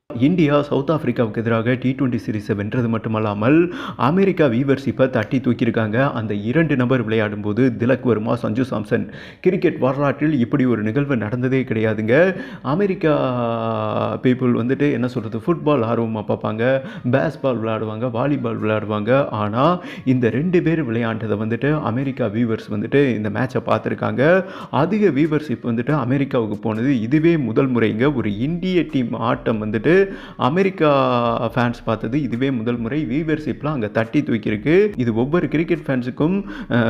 India south ஆப்பிரிக்காவுக்கு எதிராக T20 சீரிஸை வென்றது மட்டுமல்லாமல் அமெரிக்கா வீவர்ஷிப்பை தட்டி தூக்கியிருக்காங்க. அந்த 2 நபர் விளையாடும்போது திலக் வர்மா, சஞ்சு சாம்சன். கிரிக்கெட் வரலாற்றில் இப்படி ஒரு நிகழ்வு நடந்ததே கிடையாதுங்க. அமெரிக்கா பீப்புள் வந்துட்டு என்ன சொல்கிறது, ஃபுட்பால் ஆர்வமாக பார்ப்பாங்க, பேஸ்பால் விளையாடுவாங்க, வாலிபால் விளையாடுவாங்க. ஆனால் இந்த 2 பேர் விளையாண்டதை வந்துட்டு அமெரிக்கா வீவர்ஸ் வந்துட்டு இந்த மேட்சை பார்த்துருக்காங்க. அதிக வீவர்ஷிப் வந்துட்டு அமெரிக்காவுக்கு போனது இதுவே முதல் முறைங்க. ஒரு இந்திய டீம் ஆட்டம் வந்துட்டு அமெரிக்கா ஃபேன்ஸ் பார்த்தது இதுவே முதல் முறை. வீவர்ஷிப்லாம் அங்கே தட்டி தூக்கியிருக்கு. இது ஒவ்வொரு கிரிக்கெட் ஃபேன்ஸுக்கும்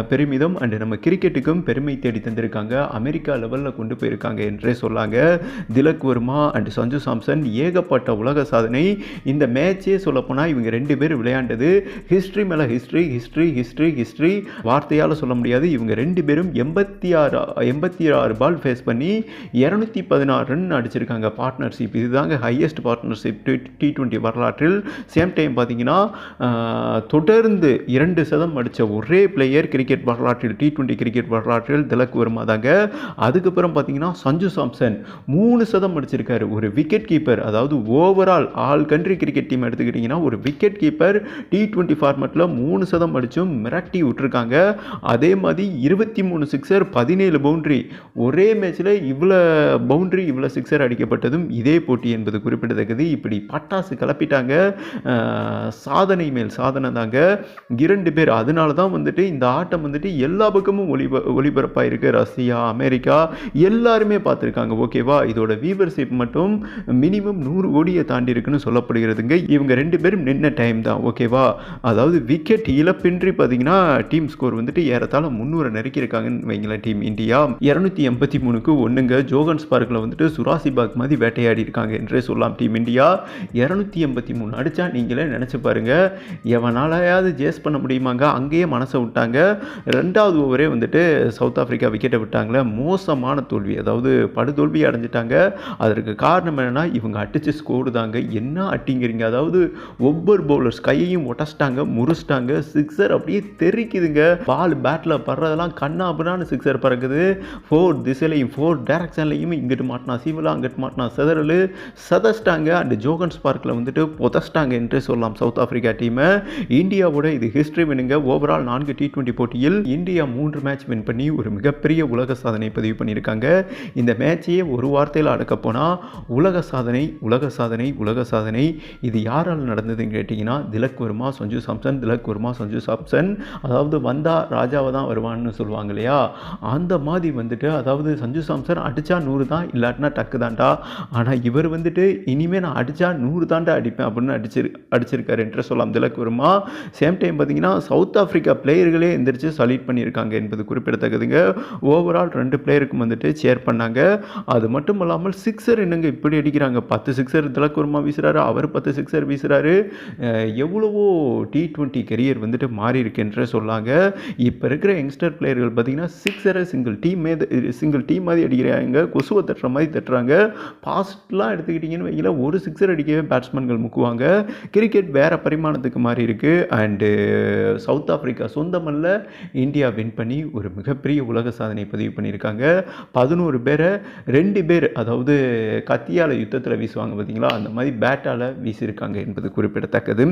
பெருமிதம் அண்ட் நம்ம கிரிக்கெட்டுக்கும் பெருமை தேடி தந்திருக்காங்க. அமெரிக்கா லெவலில் கொண்டு போயிருக்காங்க என்றே சொல்லாங்க. திலக் வர்மா அண்ட் சஞ்சு சாம்சன் ஏகப்பட்ட உலக சாதனை. இந்த மேட்சே சொல்லப்போனால் இவங்க 2 பேர் விளையாண்டது ஹிஸ்ட்ரி மேலே ஹிஸ்ட்ரி ஹிஸ்ட்ரி ஹிஸ்ட்ரி ஹிஸ்ட்ரி வார்த்தையால் சொல்ல முடியாது. இவங்க 2 பேரும் 86 பால் ஃபேஸ் பண்ணி 216 ரன் அடிச்சிருக்காங்க. பார்ட்னர்ஷிப் இதுதாங்க ஹையஸ்ட் பார்ட்னர்ஷிப் T20 வரலாற்றில். சேம் டைம் பார்த்தீங்கன்னா தொடர்ந்து 2 சதம் அடித்த ஒரே பிளேயர் கிரிக்கெட் வரலாற்றில், T20 கிரிக்கெட் வரலாற்றில் திலக் வர்மா தாங்க. அதுக்கப்புறம் பார்த்தீங்கன்னா சஞ்சு சாம்சன் 3 சதம் அடிச்சிருக்காரு. ஒரு விக்கெட் கீப்பர், அதாவது overall all country cricket team எடுத்துக்கிட்டிங்கன்னா ஒரு விக்கெட் கீப்பர் T20 ஃபார்மேட்டில் 3 சதம் அடிச்சும் மிரட்டி விட்டுருக்காங்க. அதே மாதிரி 23 சிக்ஸர், 17 பவுண்டரி. ஒரே மேட்ச்சில் இவ்வளோ பவுண்டரி இவ்வளோ சிக்ஸர் அடிக்கப்பட்டதும் இதே போட்டி என்பது குறிப்பிடத்தக்கது. இப்படி பட்டாசு கிளப்பிட்டாங்க. சாதனை மேல் சாதனை தாங்க 2 பேர். அதனால தான் வந்துட்டு இந்த ஆட்டம் வந்துட்டு எல்லா பக்கமும் ஒளிபரப்பாயிருக்கு. ரஷ்யா, அமெரிக்கா எல்லாருமே பார்த்துருக்காங்க. ஓகேவா, இதோட வீவர்ஷிப் மட்டும் மினிமம் 100 கோடியை தாண்டி இருக்குன்னு சொல்லப்படுகிறதுங்க. இவங்க 2 பேரும் நின்ன டைம் தான். ஓகேவா, அதாவது விக்கெட் இழப்பின்றி பார்த்தீங்கன்னா டீம் ஸ்கோர் வந்துட்டு ஏறத்தாழ 300 நெருக்கியிருக்காங்கன்னு வைங்களேன். டீம் இந்தியா 283க்கு 1ங்க ஜோகன்ஸ் பார்க்கில் வந்துட்டு சுராசிபாக் மாதிரி வேட்டையாடி இருக்காங்க என்றே சொல்லலாம். டீம் இந்தியா 283 அடித்தா நீங்களே நினச்சி பாருங்க, எவனாலையாவது ஜேஸ் பண்ண முடியுமாங்க. அங்கேயே மனசை விட்டாங்க. 2வது ஓவரே வந்துட்டு சவுத் ஆப்பிரிக்கா விக்கெட்டை விட்டாங்களே, மோசமான தோல்வி, அதாவது படுதோல்வி அடைஞ்சிட்டாங்க. அதற்கு காரணம் என்னன்னா இவங்க அடிச்சு ஸ்கோர் தாங்க. என்ன அட்டிங்கிறீங்க, அதாவது ஒவ்வொரு பவுலர்ஸ் கையையும் ஒட்டச்சிட்டாங்க, முறிச்சிட்டாங்க. சிக்ஸர் அப்படியே தெரிக்குதுங்க. பால் பேட்டில் படுறதெல்லாம் கண்ணா அப்படின்னா சிக்ஸர் பறக்குது. 4 திசையிலையும் 4 டைரக்ஷன்லையும் இங்கிட்டு மாட்டினா சீவலா, அங்கிட்டு மாட்டினா செதறல் சதச்சிட்டாங்க. அண்ட் ஜோகன்ஸ் பார்க்கில் வந்துட்டு புதச்சிட்டாங்க என்று சொல்லலாம் சவுத் ஆப்பிரிக்கா டீமை. இந்தியாவோட இது ஹிஸ்ட்ரி வினுங்க. ஓவரால் 4 T20 போட்டியில் இந்தியா 3 மேட்ச் வின் பண்ணி ஒரு மிகப்பெரிய உலக சாதனை பதிவு பண்ணியிருக்காங்க. இந்த மேட்சையே ஒரு வார்த்தையில் அடக்க போனால் உலக சாதனை, உலக சாதனை, உலக சாதனை. இது யாரால் நடந்ததுன்னு கேட்டிங்கன்னா திலக் வர்மா, சஞ்சு சாம்சன். திலக் வர்மா, சஞ்சு சாம்சன், அதாவது வந்தா ராஜாவை தான் வருவான்னு சொல்லுவாங்க இல்லையா, அந்த மாதிரி வந்துட்டு, அதாவது சஞ்சு சாம்சன் அடித்தா 100 தான், இல்லாட்டினா டக்கு தான்டா. ஆனால் இவர் வந்துட்டு இனிமேல் நான் அடித்தா 100 தாண்டா அடிப்பேன் அப்படின்னு அடிச்சிருக்காரு என்று சொல்லலாம் திலக் வர்மா. சேம் டைம் பார்த்தீங்கன்னா சவுத் ஆப்பிரிக்கா பிளேயர்களே எந்திரிச்சு சல்யூட் பண்ணியிருக்காங்க என்பது குறிப்பிடத்தக்கதுங்க. ஓவரால் 2 பிளேயருக்கும் வந்துட்டு சேர் பண்ணாங்க. அது மட்டும் இல்லாமல் சிக்ஸர் என்னங்க இப்படி அடிக்கிறாங்க. 10 சிக்ஸர் திலக் வர்மா வீசுறாரு, அவர் 10 சிக்ஸர் வீசுறாரு. எவ்வளவோ T20 கெரியர் வந்துட்டு மாறி இருக்குன்றே சொல்லாங்க. இப்போ இருக்கிற யங்ஸ்டர் பிளேயர்கள் பார்த்தீங்கன்னா சிக்ஸரை சிங்கிள் டீம் மாதிரி அடிக்கிறாங்க, கொசுவை தட்டுற மாதிரி தட்டுறாங்க. பாஸ்ட்லாம் எடுத்துக்கிட்டிங்கன்னு வைங்கள, ஒரு சிக்ஸர் அடிக்கவே பேட்ஸ்மேன்கள் முக்குவாங்க. கிரிக்கெட் வேறு பரிமாணத்துக்கு மாறி இருக்குது. அண்டு சவுத் ஆப்பிரிக்கா சொந்தமல்ல, இந்தியா வின் பண்ணி ஒரு மிகப்பெரிய உலக சாதனை பதிவு பண்ணியிருக்காங்க. 11 பேரை 2 பேர், அதாவது கத்தியால் யுத்தத்தில் வீசுவாங்க பார்த்தீங்களா, அந்த மாதிரி பேட்டால் வீசியிருக்காங்க என்பது குறிப்பிடத்தக்கது.